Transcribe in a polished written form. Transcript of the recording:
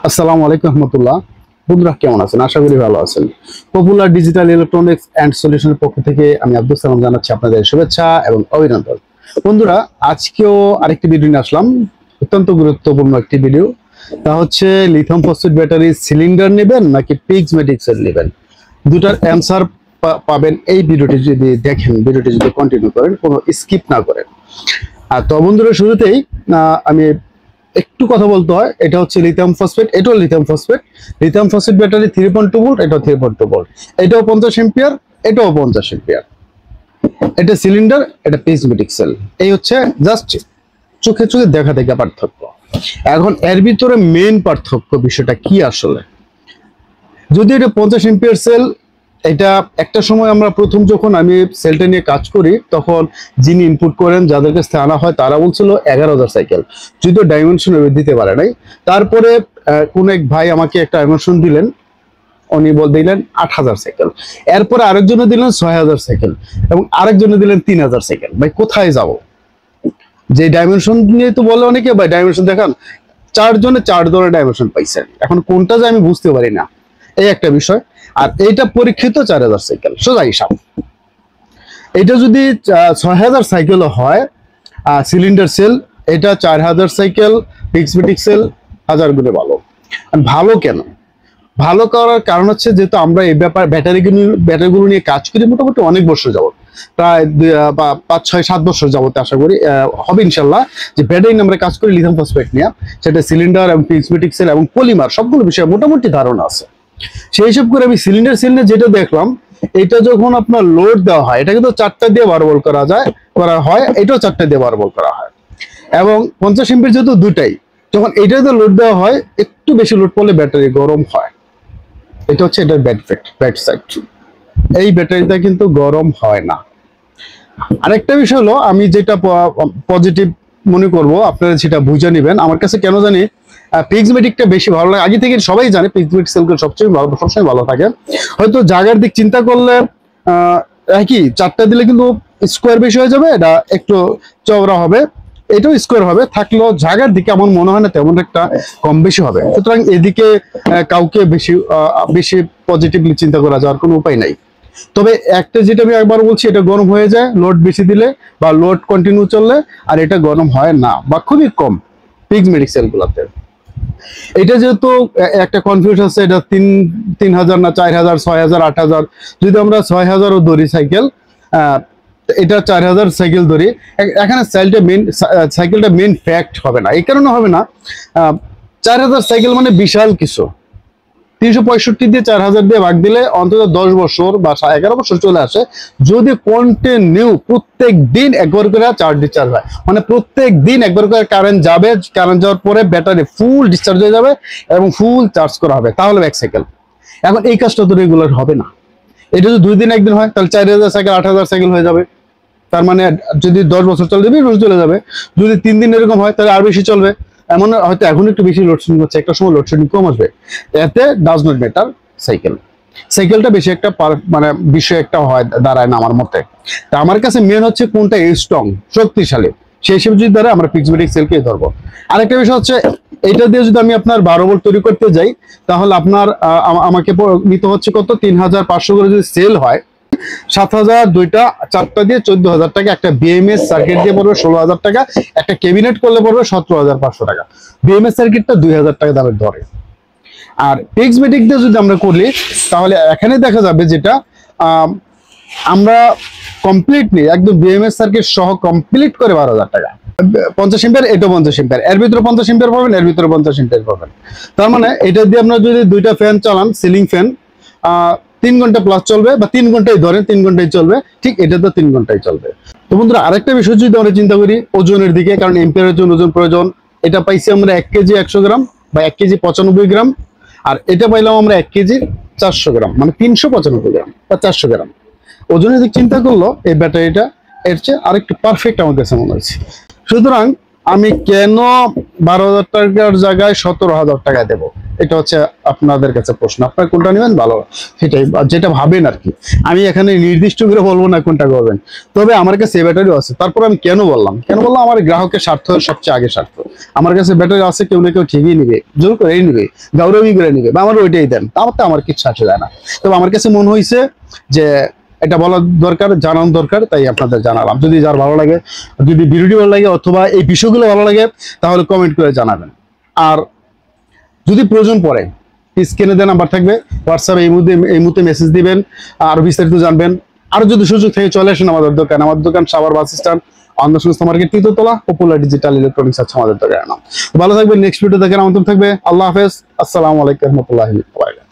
আসসালামু আলাইকুম রহমতুল্লাহ। বন্ধুরা কেমন আছেন? আশা করি ভালো আছেন। পপুলার ডিজিটাল ইলেকট্রনিক্স অ্যান্ড সলিউশনের পক্ষ থেকে আমি আব্দুল সালাম জানাচ্ছি আপনাদের শুভেচ্ছা এবং অভিনন্দন। বন্ধুরা, আজকেও আরেকটি ভিডিও নিয়ে আসলাম, অত্যন্ত গুরুত্বপূর্ণ একটি ভিডিও। তা হচ্ছে লিথিয়াম ফসফেট ব্যাটারি সিলিন্ডার নেবেন নাকি প্রিজমেটিক সেল নেবেন, দুটার অ্যান্সার পাবেন এই ভিডিওটি যদি দেখেন, ভিডিওটি যদি কন্টিনিউ করেন, কোনো স্কিপ না করেন। তো বন্ধুরা, শুরুতেই আমি একটু কথা বলতে হয়। এটা হচ্ছে লিথিয়াম ফসফেট, এটাও lithium phosphate. Lithium phosphate battery 3.2 volt, এটাও 3.2 ভোল্ট। এটাও 50 এম্পিয়ার, এটাও 50 এম্পিয়ার। এটা সিলিন্ডার, এটা প্রিজমেটিক সেল। এই হচ্ছে জাস্ট চোখে চোখে দেখা দেখা পার্থক্য। এখন এর ভিতরে মেইন পার্থক্য বিষয়টা কি আসলে? যদি এটা 50 এম্পিয়ার সেল, এটা একটা সময় আমরা প্রথম যখন আমি সেলটা নিয়ে কাজ করি, তখন যিনি ইনপুট করেন, যাদের কাছ থেকে আনা হয়, তারা বলছিল 11,000 সাইকেল, যদিও ডাইমেনশন দিতে পারে নাই। তারপরে কোন এক ভাই আমাকে একটা ডাইমেনশন দিলেন, উনি দিলেন 8,000 সাইকেল। এরপরে আরেকজনে দিলেন 6,000 সাইকেল এবং আরেকজনে দিলেন 3,000 সাইকেল। ভাই কোথায় যাব? যে ডাইমেনশন নিয়ে তো বলে অনেকে, ভাই ডাইমেনশন দেখান। 4 জনে 4 ধরনের ডাইমেনশন পাইছেন, এখন কোনটা যে আমি বুঝতে পারি না, এই একটা বিষয়। আর এইটা পরীক্ষিত 4,000 সাইকেল, সোজা হিসাব। এটা যদি 6,000 সাইকেলও হয় সিলিন্ডার সেল, এটা 4,000 সাইকেল প্রিজমেটিক সেল 1000 গুণে ভালো। ভালো কেন? ভালো করার কারণ হচ্ছে, যেহেতু আমরা এই ব্যাটারিগুলো নিয়ে কাজ করি মোটামুটি অনেক বছর যাবত, প্রায় 5, 6, 7 বছর যাবত আশা করি হবে ইনশাল্লাহ, যে ব্যাটারি নিয়ে আমরা কাজ করি লিথিয়াম ফসফেট নিয়ে, সেটা সিলিন্ডার এবং প্রিজমেটিক সেল এবং পলিমার, সবগুলো বিষয়ে মোটামুটি ধারণা আছে। সেই হিসাব করে আমি সিলিন্ডার সেল নিয়ে যেটা দেখলাম, এটা যখন আপনার লোড দেওয়া হয়, এটা কিন্তু 4টা দিয়ে 12 ভোল্ট করা হয়, এটাও 4টা দিয়ে 12 ভোল্ট করা হয়। এবং 50 এমপির যেহেতু দুটাই, যখন এইটাতে লোড দেওয়া হয়, একটু বেশি লোড পড়লে ব্যাটারি গরম হয়। এটা হচ্ছে এটার ব্যাড সাইড। এই ব্যাটারিটা কিন্তু গরম হয় না। আরেকটা বিষয় হলো, আমি যেটা পজিটিভ মনে করব, আপনারা সেটা বুঝে নেবেন। আমার কাছে কেন জানি প্রিজমেটিকটা বেশি ভালো লাগে। আগে থেকে সবাই জানে প্রিজমেটিক সেলগুলো সবসময় ভালো থাকে। হয়তো জায়গার দিক চিন্তা করলে একই 4টা দিলে কিন্তু স্কোয়ার বেশি হয়ে যাবে, এটা একটু চওড়া হবে, এটাও স্কোয়ার হবে। থাকলেও জায়গার দিকে আমার মনে হয় না তেমন একটা কম বেশি হবে। সুতরাং এদিকে কাউকে বেশি পজিটিভলি চিন্তা করা যাওয়ার কোনো উপায় নাই। তবে একটা যেটা আমি একবার বলছি, এটা গরম হয়ে যায় লোড বেশি দিলে বা লোড কন্টিনিউ চললে, আর এটা গরম হয় না বা খুবই কম প্রিজমেটিক সেলগুলোতে। এটা যেহেতু একটা কনফিউশন আছে, এটা 3,000 না 4,000, 6,000, 8,000। যদি আমরা 6,000ও ধরি সাইকেল, এটা 4,000 সাইকেল ধরি, এখানে সাইকেলটা মেইন ফ্যাক্ট হবে না। এই কারণে হবে না, 4,000 সাইকেল মানে বিশাল কিছু। 365 দিয়ে 4,000 দিয়ে ভাগ দিলে অন্তত 10 বছর বা 11 বছর চলে আসে, যদি কন্টিনিউ প্রত্যেক দিন একবার করে চার্জ ডিসচার্জ হয়। মানে প্রত্যেক দিন একবার করে কারেন্ট যাবে, কারেন্ট যাওয়ার পরে ব্যাটারি ফুল ডিসচার্জ হয়ে যাবে এবং ফুল চার্জ করা হবে, তাহলে এক সাইকেল। এখন এই কাজটা তো রেগুলার হবে না। এটা যদি 2 দিন 1 দিন হয়, তাহলে 4,000 সাইকেল 8,000 সাইকেল হয়ে যাবে। তার মানে যদি 10 বছর চলে যাবে, 20 বছর চলে যাবে। যদি 3 দিন এরকম হয়, তাহলে আর বেশি চলবে। এমন হয়তো এখন একটু বেশি লোডশেডিং হচ্ছে, একটা সময় লোডশেডিং কম আসবে। এতে ডাজ নট ম্যাটার সাইকেলটা বেশি একটা মানে বিষয় একটা হয় দাঁড়ায় না আমার মতে। তা আমার কাছে মেন হচ্ছে কোনটা স্ট্রং, শক্তিশালী, সেই হিসেবে যদি দাঁড়ায় আমরা প্রিজমেটিক সেলকে ধরবো। আরেকটা বিষয় হচ্ছে, এটা দিয়ে যদি আমি আপনার 12 ভোল্ট তৈরি করতে যাই, তাহলে আপনার আমাকে নিতে হচ্ছে কত, 3,500 করে যদি সেল হয়, 7,000, 2টা 4টা দিয়ে 14,000 টাকা। একটা বিএমএস সার্কিট দিয়ে পড়বে 16,000 টাকা। একটা ক্যাবিনেট করলে পড়বে 17,500 টাকা। বিএমএস সার্কিটটা 2,000 টাকা দামের ধরে। আর প্রিজমেটিক দিয়ে যদি আমরা করি, তাহলে এখানে দেখা যাবে যেটা আমরা কমপ্লিটলি একদম বিএমএস সার্কিট সহ কমপ্লিট করে 12,000 টাকা। 50 এম্পিয়ার, এটা 50 এম্পিয়ার, এর ভিতরে 50 এম্পিয়ার পাবেন, এর ভিতরে 50 এম্পিয়ার পাবেন। তার মানে এটা দিয়ে আপনারা যদি 2টা ফ্যান চালান, সিলিং ফ্যান, 3 ঘন্টা প্লাস চলবে, বা 3 ঘন্টাই ধরেন, 3 ঘন্টাই চলবে। ঠিক এটা তো 3 ঘন্টাই চলবে। তো বন্ধুরা, আরেকটা বিষয় যদি আমরা চিন্তা করি ওজনের দিকে, কারণ এম্পিয়ারের জন্য ওজন প্রয়োজন। এটা পাইছি আমরা 1 কেজি 100 গ্রাম বা 1 কেজি 95 গ্রাম, আর এটা পাইলাম আমরা 1 কেজি 400 গ্রাম, মানে 395 গ্রাম বা 400 গ্রাম। ওজনের দিক চিন্তা করলো এই ব্যাটারিটা এর চেয়ে আরেকটু পারফেক্ট আমার কাছে মনে হচ্ছে। সুতরাং আমি কেন 12,000 টাকার জায়গায় 17,000 টাকা দেবো? এটা হচ্ছে আপনাদের কাছে প্রশ্ন, আপনার কোনটা নেবেন ভালো সেটাই, যেটা ভাবেন আর কি। আমি এখানে নির্দিষ্ট করে বলবো না কোনটা করবেন, তবে আমার কাছে ব্যাটারিও আছে। তারপর আমি কেন বললাম আমার গ্রাহকের স্বার্থ সবচেয়ে আগে স্বার্থ। আমার কাছে ব্যাটারি আছে, কেউ না কেউ ঠিকই নিবে, জোর করেই নিবে, গৌরবই করে নিবে, বা আমার ওইটাই দেন, আমার তো আমার কিচ্ছু আসে যায় না। তবে আমার কাছে মনে হয়েছে যে এটা বলার দরকার, জানানো দরকার, তাই আপনাদের জানালাম। যদি যার ভালো লাগে, যদি ভিডিওটি ভালো লাগে অথবা এই বিষয়গুলো ভালো লাগে, তাহলে কমেন্ট করে জানাবেন। আর যদি প্রয়োজন পড়ে স্ক্রিনে দেওয়া নাম্বার থাকবে, হোয়াটসঅ্যাপে এই মুহূর্তে মেসেজ দিবেন, আর বিস্তারিত জানবেন। আরো যদি সুযোগ থেকে চলে আসেন আমাদের দোকান, আমার দোকান সাভার বাস স্ট্যান্ড, অন্ধ সংস্থা মার্কেট, তৃতীয়তলা, পপুলার ডিজিটাল ইলেকট্রনিক্স আছে আমাদের দোকানের নাম। ভালো থাকবেন, নেক্সট ভিডিও দেখার আমন্ত্রণ থাকবে। আল্লাহ হাফেজ, আসসালামু আলাইকুম রহমতুল্লাহি ওয়া বারাকাতুহু।